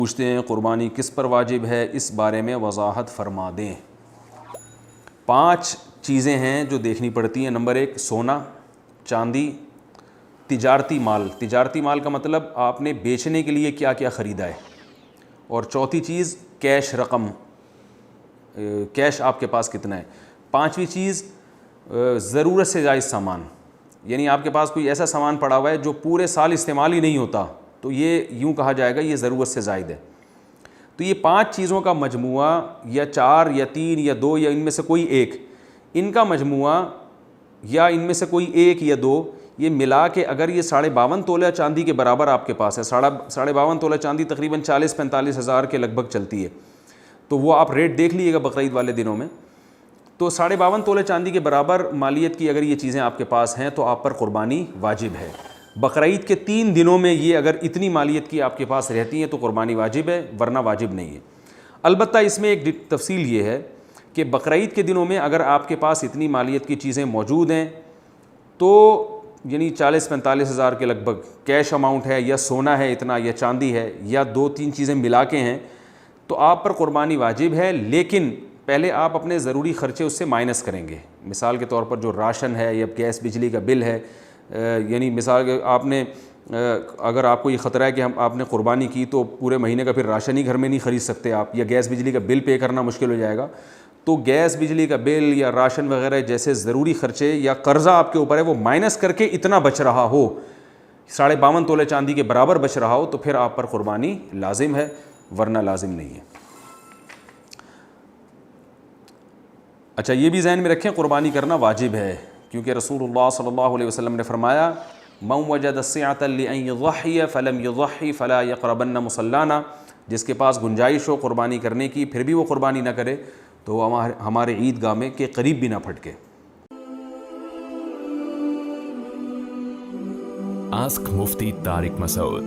پوچھتے ہیں قربانی کس پر واجب ہے، اس بارے میں وضاحت فرما دیں۔ 5 چیزیں ہیں جو دیکھنی پڑتی ہیں۔ نمبر 1 سونا، چاندی، تجارتی مال۔ تجارتی مال کا مطلب آپ نے بیچنے کے لیے کیا کیا خریدا ہے۔ اور چوتھی چیز کیش رقم، کیش آپ کے پاس کتنا ہے۔ 5ویں چیز ضرورت سے زائد سامان، یعنی آپ کے پاس کوئی ایسا سامان پڑا ہوا ہے جو پورے سال استعمال ہی نہیں ہوتا، تو یہ یوں کہا جائے گا یہ ضرورت سے زائد ہے۔ تو یہ 5 چیزوں کا مجموعہ، یا 4 یا 3 یا 2 یا ان میں سے کوئی ایک، ان کا مجموعہ یا ان میں سے کوئی ایک یا 2، یہ ملا کے اگر یہ 52.5 تولہ چاندی کے برابر آپ کے پاس ہے، 52.5 تولہ چاندی تقریباً 40-45 ہزار کے لگ بھگ چلتی ہے، تو وہ آپ ریٹ دیکھ لیجیے گا بقرعید والے دنوں میں۔ تو 52.5 تولہ چاندی کے برابر مالیت کی اگر یہ چیزیں آپ کے پاس ہیں تو آپ پر قربانی واجب ہے۔ بقرعید کے 3 دنوں میں یہ اگر اتنی مالیت کی آپ کے پاس رہتی ہیں تو قربانی واجب ہے، ورنہ واجب نہیں ہے۔ البتہ اس میں ایک تفصیل یہ ہے کہ بقرعید کے دنوں میں اگر آپ کے پاس اتنی مالیت کی چیزیں موجود ہیں تو یعنی 40-45 ہزار کے لگ بھگ کیش اماؤنٹ ہے، یا سونا ہے اتنا، یا چاندی ہے، یا 2-3 چیزیں ملا کے ہیں، تو آپ پر قربانی واجب ہے، لیکن پہلے آپ اپنے ضروری خرچے اس سے مائنس کریں گے۔ مثال کے طور پر جو راشن ہے یا گیس بجلی کا بل ہے، یعنی مثال آپ نے اگر آپ کو یہ خطرہ ہے کہ آپ نے قربانی کی تو پورے مہینے کا پھر راشن ہی گھر میں نہیں خرید سکتے آپ، یا گیس بجلی کا بل پے کرنا مشکل ہو جائے گا، تو گیس بجلی کا بل یا راشن وغیرہ جیسے ضروری خرچے یا قرضہ آپ کے اوپر ہے وہ مائنس کر کے اتنا بچ رہا ہو، 52.5 تولہ چاندی کے برابر بچ رہا ہو، تو پھر آپ پر قربانی لازم ہے، ورنہ لازم نہیں ہے۔ اچھا یہ بھی ذہن میں رکھیں قربانی کرنا واجب ہے، کیونکہ رسول اللہ صلی اللہ علیہ وسلم نے فرمایا من وجد السعة لأن يضحي فلم يضحي فلا يقربن مصلانا، جس کے پاس گنجائش ہو قربانی کرنے کی پھر بھی وہ قربانی نہ کرے تو وہ ہمارے عیدگاہ میں کے قریب بھی نہ پھٹکے۔ Ask Mufti Tariq Masoud.